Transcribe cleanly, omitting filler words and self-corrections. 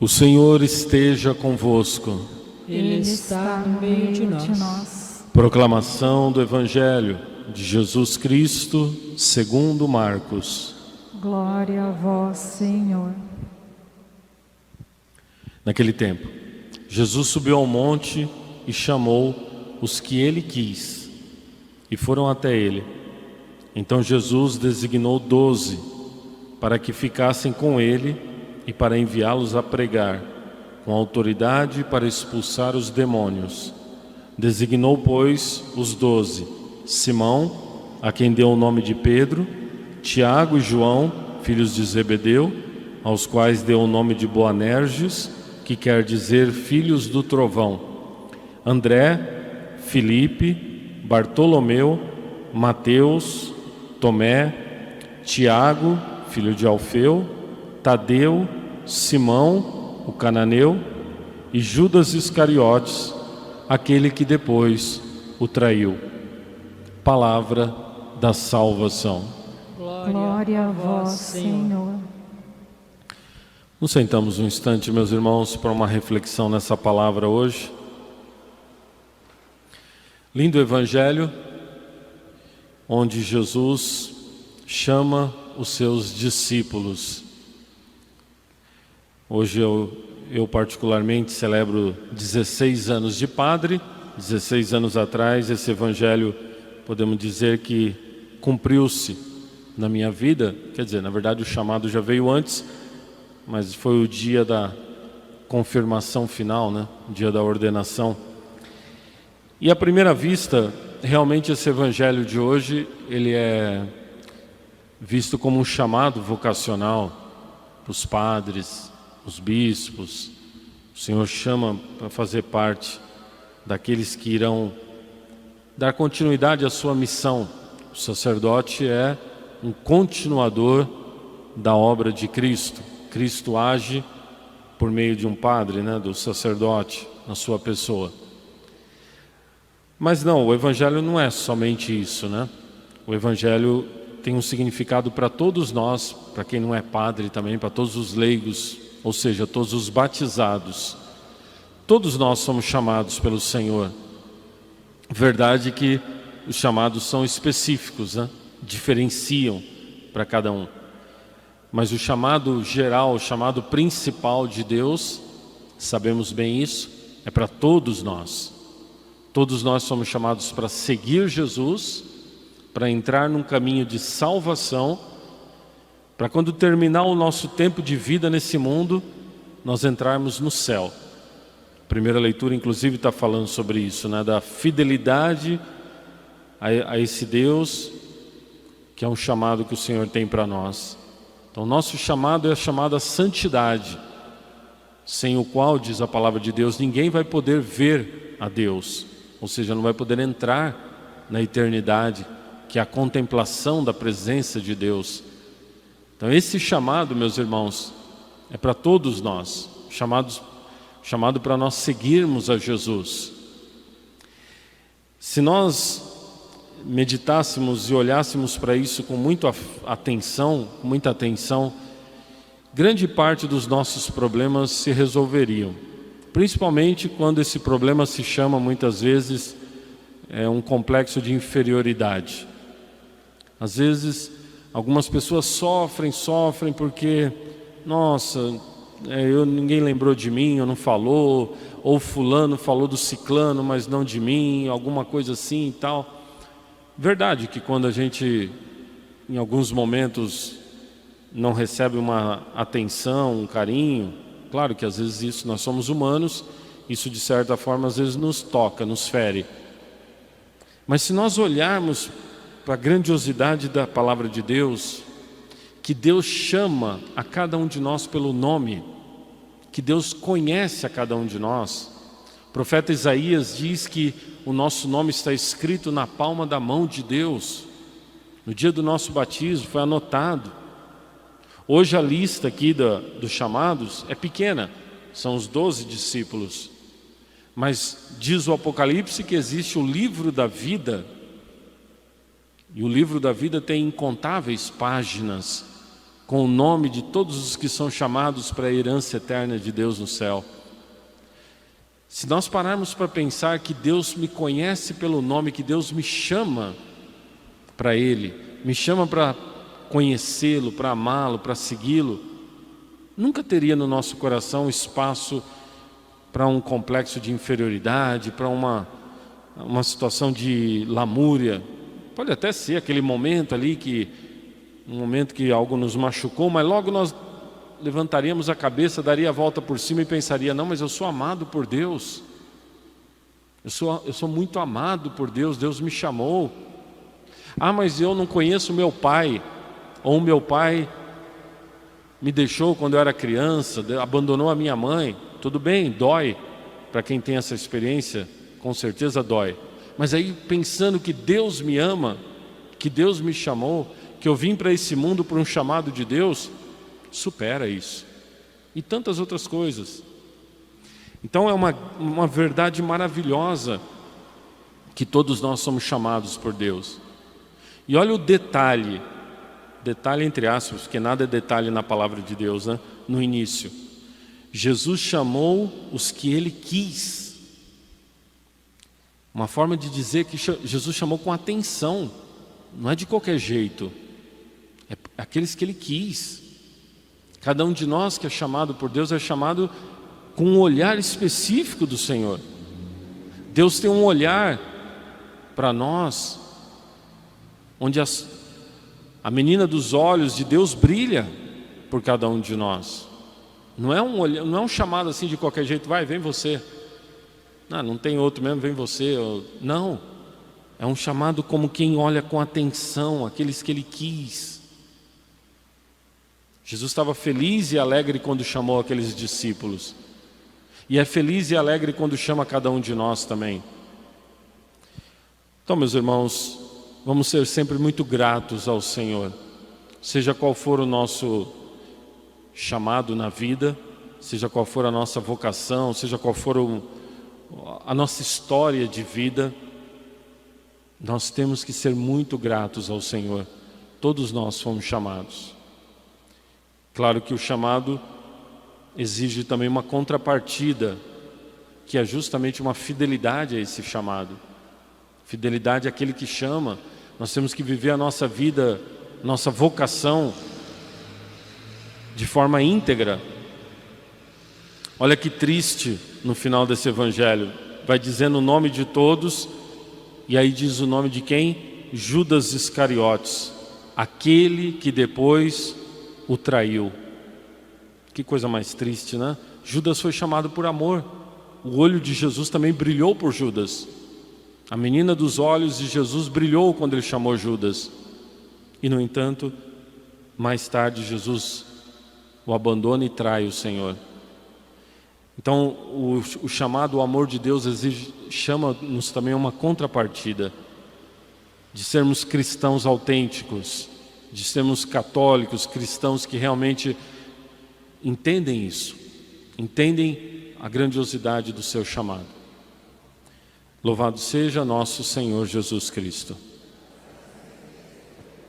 O Senhor esteja convosco. Ele está no meio de nós. Proclamação do Evangelho de Jesus Cristo, segundo Marcos. Glória a vós, Senhor. Naquele tempo, Jesus subiu ao monte e chamou os que ele quis, e foram até ele. Então Jesus designou 12 para que ficassem com ele e para enviá-los a pregar, com autoridade para expulsar os demônios. Designou, pois, os 12, Simão, a quem deu o nome de Pedro, Tiago e João, filhos de Zebedeu, aos quais deu o nome de Boanerges, que quer dizer filhos do trovão, André, Filipe, Bartolomeu, Mateus, Tomé, Tiago, filho de Alfeu, Tadeu, Simão, o cananeu, e Judas Iscariotes, aquele que depois o traiu. Palavra da salvação. Glória a vós, Senhor. Nos sentamos um instante, meus irmãos, para uma reflexão nessa palavra hoje. Lindo Evangelho, onde Jesus chama os seus discípulos. Hoje eu particularmente celebro 16 anos de padre. 16 anos atrás esse Evangelho, podemos dizer que cumpriu-se na minha vida. Quer dizer, na verdade o chamado já veio antes, mas foi o dia da confirmação final, né? O dia da ordenação. E à primeira vista, realmente esse Evangelho de hoje, ele é visto como um chamado vocacional para os padres, os bispos. O Senhor chama para fazer parte daqueles que irão dar continuidade à sua missão. O sacerdote é um continuador da obra de Cristo. Cristo age por meio de um padre, né, do sacerdote, na sua pessoa. Mas não, o Evangelho não é somente isso, né? O Evangelho tem um significado para todos nós, para quem não é padre também, para todos os leigos, ou seja, todos os batizados. Todos nós somos chamados pelo Senhor. Verdade que os chamados são específicos, né? Diferenciam para cada um. Mas o chamado geral, o chamado principal de Deus, sabemos bem isso, é para todos nós. Todos nós somos chamados para seguir Jesus, para entrar num caminho de salvação, para quando terminar o nosso tempo de vida nesse mundo, nós entrarmos no céu. A primeira leitura, inclusive, está falando sobre isso, né? Da fidelidade a esse Deus, que é um chamado que o Senhor tem para nós. Então, nosso chamado é chamado à santidade, sem o qual, diz a palavra de Deus, ninguém vai poder ver a Deus, ou seja, não vai poder entrar na eternidade, que é a contemplação da presença de Deus. Então esse chamado, meus irmãos, é para todos nós, chamado para nós seguirmos a Jesus. Se nós meditássemos e olhássemos para isso com muita atenção, grande parte dos nossos problemas se resolveriam. Principalmente quando esse problema se chama, muitas vezes, um complexo de inferioridade. Às vezes, algumas pessoas sofrem porque, nossa, ninguém lembrou de mim, ou não falou, ou fulano falou do ciclano, mas não de mim, alguma coisa assim e tal. Verdade que quando a gente, em alguns momentos, não recebe uma atenção, um carinho, claro que às vezes isso, nós somos humanos, isso de certa forma às vezes nos toca, nos fere. Mas se nós olharmos para a grandiosidade da palavra de Deus, que Deus chama a cada um de nós pelo nome, que Deus conhece a cada um de nós. O profeta Isaías diz que o nosso nome está escrito na palma da mão de Deus. No dia do nosso batismo foi anotado. Hoje a lista aqui dos chamados é pequena, são os 12 discípulos. Mas diz o Apocalipse que existe o livro da vida, e o livro da vida tem incontáveis páginas. com o nome de todos os que são chamados para a herança eterna de Deus no céu. Se nós pararmos para pensar que Deus me conhece pelo nome, que Deus me chama para Ele, me chama para conhecê-lo, para amá-lo, para segui-lo, nunca teria no nosso coração espaço para um complexo de inferioridade, para uma situação de lamúria. Pode até ser aquele momento ali um momento que algo nos machucou, mas logo nós levantaríamos a cabeça, daria a volta por cima e pensaria: não, mas eu sou amado por Deus, eu sou muito amado por Deus, Deus me chamou. Ah, mas eu não conheço meu pai, ou meu pai me deixou quando eu era criança, abandonou a minha mãe. Tudo bem, dói, para quem tem essa experiência, com certeza dói. Mas aí pensando que Deus me ama, que Deus me chamou, que eu vim para esse mundo por um chamado de Deus, supera isso. E tantas outras coisas. Então é uma verdade maravilhosa que todos nós somos chamados por Deus. E olha o detalhe entre aspas, porque nada é detalhe na palavra de Deus, né? No início, Jesus chamou os que Ele quis. Uma forma de dizer que Jesus chamou com atenção, não é de qualquer jeito, é aqueles que Ele quis. Cada um de nós que é chamado por Deus é chamado com um olhar específico do Senhor. Deus tem um olhar para nós, onde a menina dos olhos de Deus brilha por cada um de nós. Não é um chamado assim de qualquer jeito, vai, vem você. Não tem outro mesmo, vem você. Não, é um chamado como quem olha com atenção, aqueles que Ele quis. Jesus estava feliz e alegre quando chamou aqueles discípulos. E é feliz e alegre quando chama cada um de nós também. Então, meus irmãos, vamos ser sempre muito gratos ao Senhor, seja qual for o nosso chamado na vida, seja qual for a nossa vocação, seja qual for a nossa história de vida, nós temos que ser muito gratos ao Senhor. Todos nós fomos chamados. Claro que o chamado exige também uma contrapartida, que é justamente uma fidelidade a esse chamado. Fidelidade àquele que chama. Nós temos que viver a nossa vida, nossa vocação, de forma íntegra. Olha que triste no final desse evangelho. Vai dizendo o nome de todos, e aí diz o nome de quem? Judas Iscariotes, aquele que depois o traiu. Que coisa mais triste, né? Judas foi chamado por amor. O olho de Jesus também brilhou por Judas. A menina dos olhos de Jesus brilhou quando Ele chamou Judas. E no entanto, mais tarde Jesus o abandona e trai o Senhor. Então o chamado, o amor de Deus chama-nos também a uma contrapartida, de sermos cristãos autênticos, de sermos católicos, cristãos que realmente entendem isso, entendem a grandiosidade do seu chamado. Louvado seja nosso Senhor Jesus Cristo.